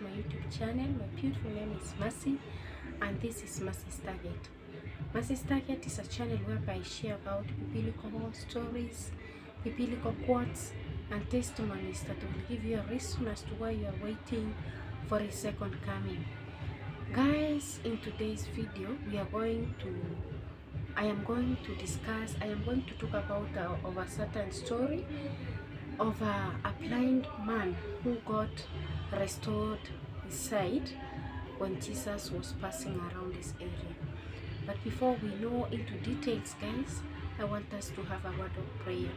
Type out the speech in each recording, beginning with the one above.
my YouTube channel. My beautiful name is Mercy, and this is Mercy's Target. Mercy's Target is a channel whereby I share about biblical stories, biblical quotes, and testimonies that will give you a reason as to why you are waiting for a second coming. Guys, in today's video, I am going to talk about of a certain story of a blind man who got restored his sight when Jesus was passing around this area. But before we know into details, guys, I want us to have a word of prayer.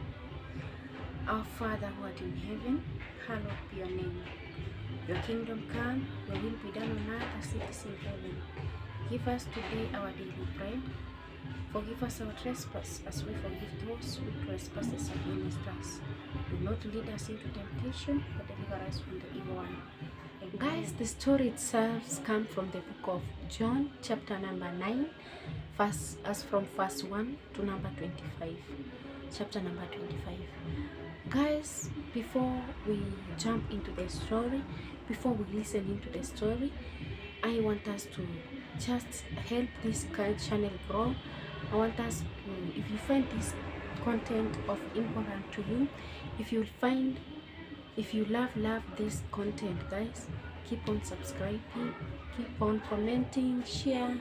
Our Father who art in heaven, hallowed be your name. Your kingdom come, your will be done on earth as it is in heaven. Give us today our daily bread. Forgive us our trespass as we forgive those who trespass against us. Do not lead us into temptation, but deliver us from the evil one. And guys, the story itself comes from the book of John, chapter number 9, from verse 1 to number 25. Chapter number 25. Guys, before we jump into the story, before we listen into the story, I want us to just help this channel grow. I want us to, if you find this content of important to you, if you love this content, guys, keep on subscribing, keep on commenting, share,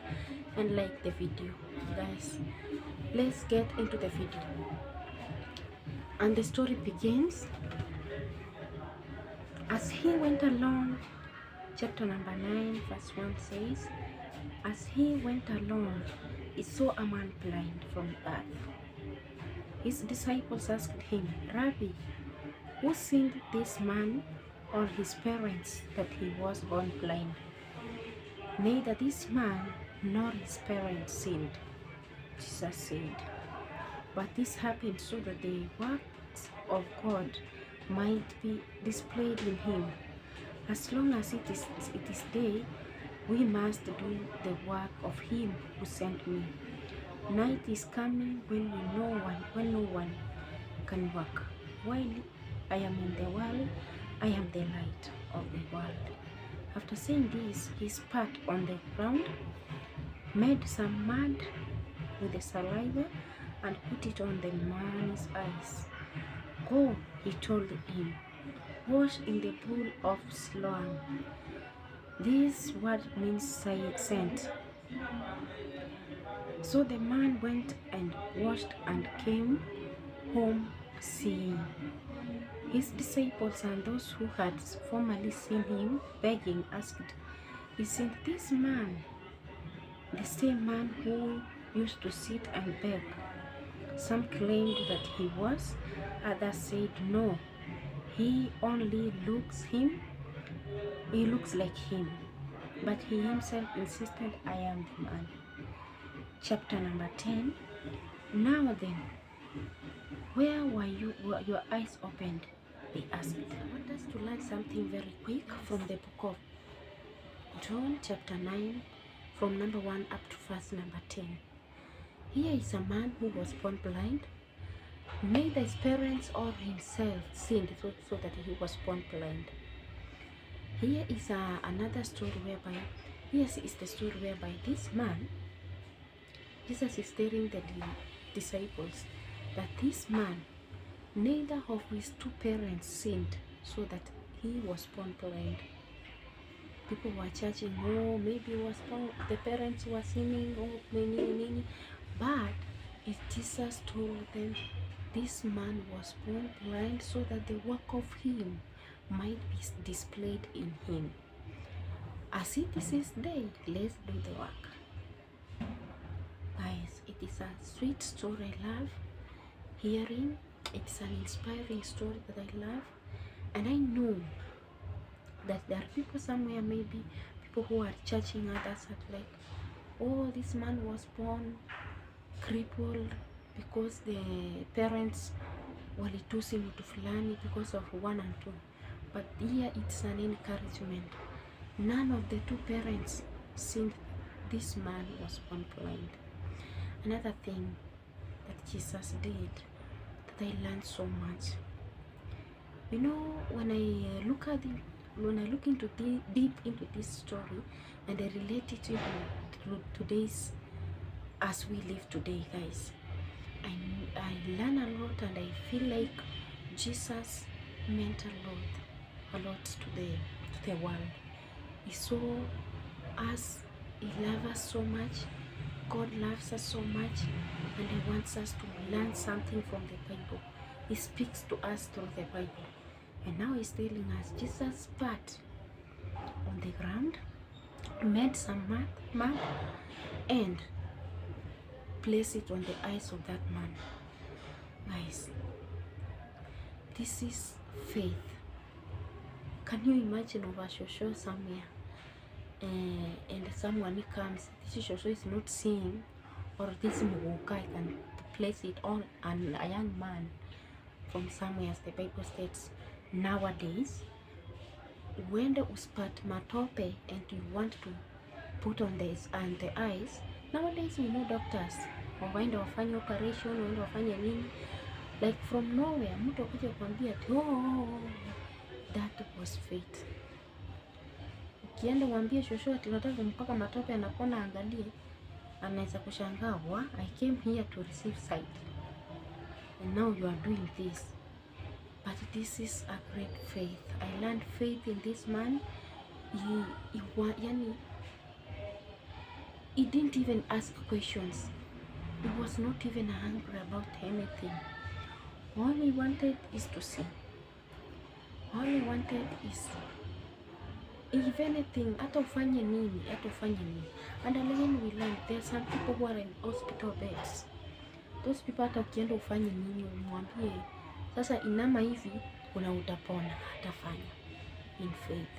and like the video. Guys, let's get into the video. And the story begins. As he went along, chapter number 9, verse 1 says, as he went along, he saw a man blind from birth. His disciples asked him, Rabbi, who sinned, this man or his parents, that he was born blind? Neither this man nor his parents sinned, Jesus said, but this happened so that the works of God might be displayed in him. As long as it is day, we must do the work of him who sent me. Night is coming when no one can work. While I am in the world, I am the light of the world. After saying this, he spat on the ground, made some mud with the saliva, and put it on the man's eyes. Go, he told him, wash in the pool of Siloam. This word means sent. So the man went and washed and came home seeing. His disciples and those who had formerly seen him begging asked, isn't this man the same man who used to sit and beg? Some claimed that he was, others said no, he only looks like him. But he himself insisted, I am the man. Chapter number 10. Now then, where were your eyes opened? They asked. I want us to learn something very quick from the book of John, chapter 9, from number 1 up to verse number 10. Here is a man who was born blind. Neither his parents or himself sinned so that he was born blind. Here is another story whereby, this man, Jesus is telling the disciples that this man, neither of his two parents sinned so that he was born blind. People were judging, oh, maybe the parents were sinning, oh, many. But if Jesus told them this man was born blind so that the work of him might be displayed in him. As it is his day, let's do the work. Guys, it is a sweet story I love hearing. It's an inspiring story that I love. And I know that there are people somewhere, maybe people who are judging others at like, oh, this man was born crippled because the parents walitusi mtu fulani because of 1 and 2. But here it's an encouragement. None of the two parents sinned. This man was born blind. Another thing that Jesus did that I learned so much. You know, when I look at when I look into deep into this story, and I relate it to today's, as we live today, guys, I learn a lot, and I feel like Jesus meant a lot to the world. He saw us, he loves us so much, God loves us so much, and he wants us to learn something from the Bible. He speaks to us through the Bible. And now he's telling us, Jesus spat on the ground, made some mud, and placed it on the eyes of that man. Guys, this is faith. Can you imagine of a shosho somewhere, and someone comes, this shosho is not seeing, or this muguka can place it on a young man from somewhere, as the Bible states. Nowadays, when the uspat matope and you want to put on this and the eyes, nowadays we know doctors waende wafanye operation, waende wafanye nini, like from nowhere mtu akuja kuambia oh, that was fate. Ukienda mwambie shoshote unataka mpaka matope anapona, angalie, anaweza kushangaa, I came here to receive sight and now you are doing this. But this is a great faith. I learned faith in this man. He didn't even ask questions. He was not even hungry about anything. All he wanted is to see. All he wanted is, if anything, hata ufanye nini. And again we learned there are some people who are in hospital beds. Those people, hata ukienda ufanye nini, umwambie sasa inama hivi una utapona, hatafanya. In faith.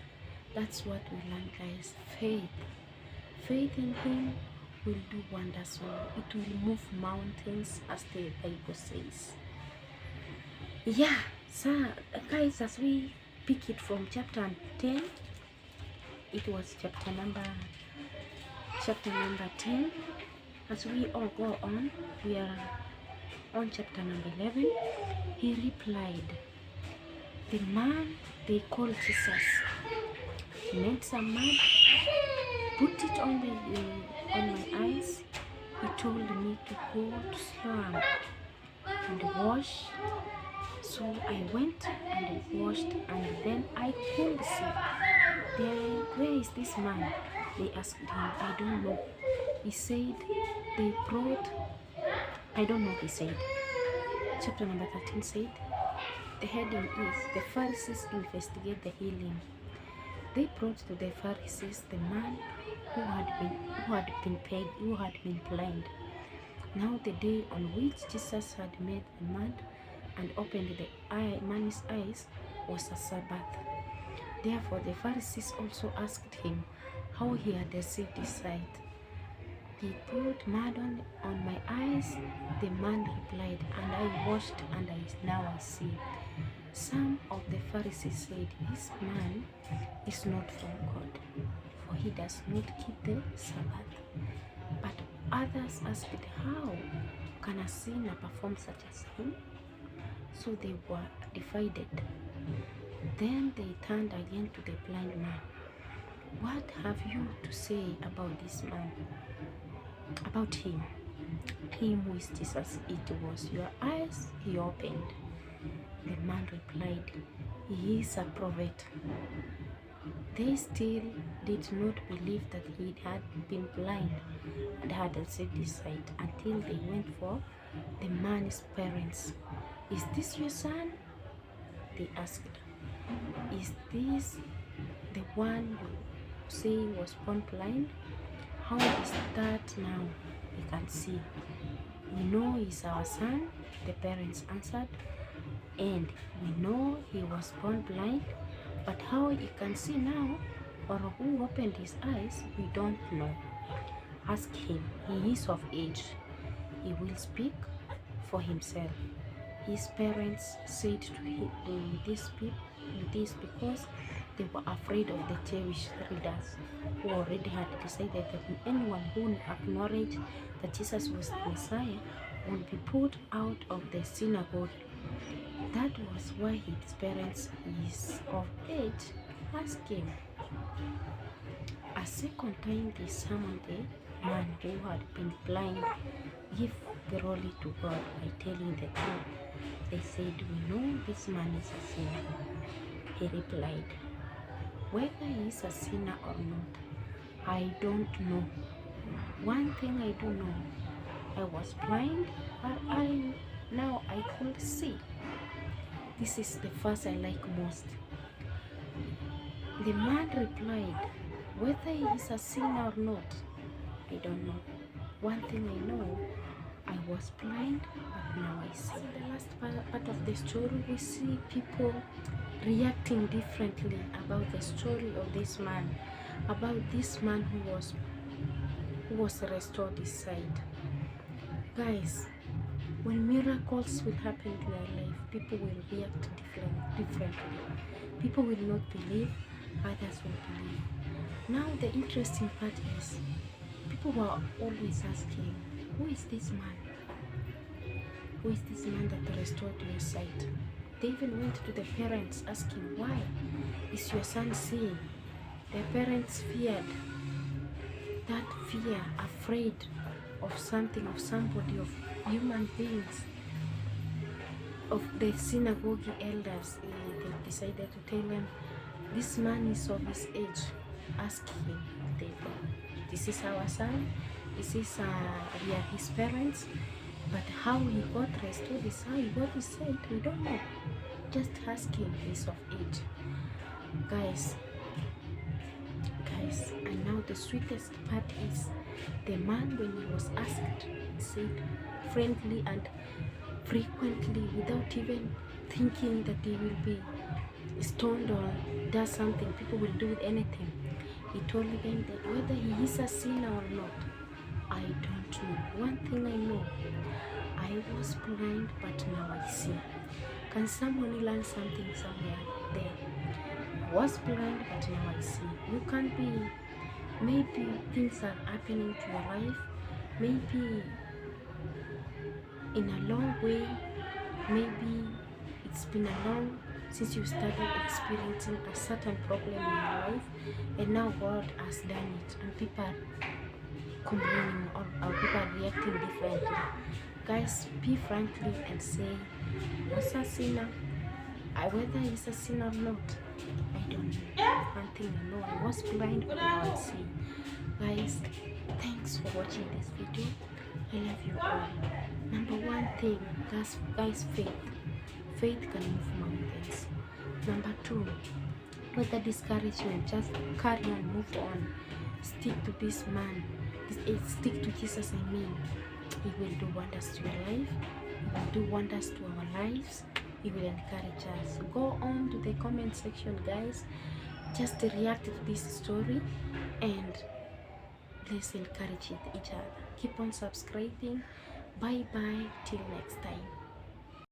That's what we learn, guys. Faith in him will do wonders. It will move mountains, as the Bible says. Yeah, so guys, as we pick it from chapter 10, it was chapter number 10. As we all go on, we are on chapter number 11. He replied, the man they called Jesus made some mud, put it on my eyes. He told me to go to Siloam and wash. So I went and I washed, and then I could see. Where is this man? They asked him. I don't know. He said they brought, I don't know, he said. Chapter number 13 said, the heading is, the Pharisees investigate the healing. They brought to the Pharisees the man who had been blind. Now the day on which Jesus had made the mud and opened the man's eyes was a Sabbath. Therefore the Pharisees also asked him how he had received his sight. He put mud on my eyes, the man replied, and I washed, and now I see. Some of the Pharisees said, this man is not from God, for he does not keep the Sabbath. But others asked, how can a sinner perform such a sign? So they were divided. Then they turned again to the blind man. What have you to say about this man? About him who is Jesus? It was your eyes he opened. The man replied, he is a prophet. They still did not believe that he had been blind and had received his sight until they went for the man's parents. Is this your son? They asked. Is this the one you say was born blind? How is that now he can see? We know he's our son, the parents answered, and we know he was born blind, but how he can see now, or who opened his eyes, we don't know. Ask him. He is of age. He will speak for himself. His parents said to him this because they were afraid of the Jewish leaders, who already had decided that anyone who acknowledged that Jesus was the Messiah would be put out of the synagogue. That was why his parents, is of age, ask him. A second time they summoned the man who had been blind. Give glory to God by telling the truth. They said, we know this man is a sinner. He replied, whether he is a sinner or not, I don't know. One thing I do know, I was blind, but now I could see. This is the verse I like most. The man replied, whether he is a sinner or not, I don't know. One thing I know, I was blind, but now I see. In the last part of the story, we see people reacting differently about the story of this man, about this man who was restored his sight. Guys, when miracles will happen in your life, people will react differently. People will not believe, others will believe. Now the interesting part is, people were always asking, who is this man? Who is this man that restored your sight? They even went to the parents asking, why is your son seeing? The parents feared, that fear, afraid of something, of somebody, of human beings, of the synagogue elders. They decided to tell them, this man is of his age, ask him. They go, this is our son, this is we are his parents, but how he got restored, how he got his sight, we don't know. Just ask him, he's of age. Guys, and now the sweetest part is, the man, when he was asked, said friendly and frequently, without even thinking that he will be stoned or does something, people will do anything. He told them that whether he is a sinner or not, I don't know. One thing I know, I was blind, but now I see. Can someone learn something somewhere there? I was blind, but now I see. You can be, maybe things are happening to your life, maybe in a long way, maybe it's been a long since you started experiencing a certain problem in your life, and now God has done it, and people are complaining or people are reacting differently. Guys, be frankly and say, was a sinner? Whether he's a sinner or not, I don't know. One thing I know, I was blind, but now I see. Guys, thanks for watching this video. I love you all. Number one thing, guys, faith. Faith can move mountains. Number two, whether discouragement, just carry on, move on. Stick to this man. Stick to Jesus, I mean. He will do wonders to your life. He will do wonders to our lives. He will encourage us. Go on to the comment section, guys. Just react to this story and let's encourage each other. Keep on subscribing. Bye bye till next time.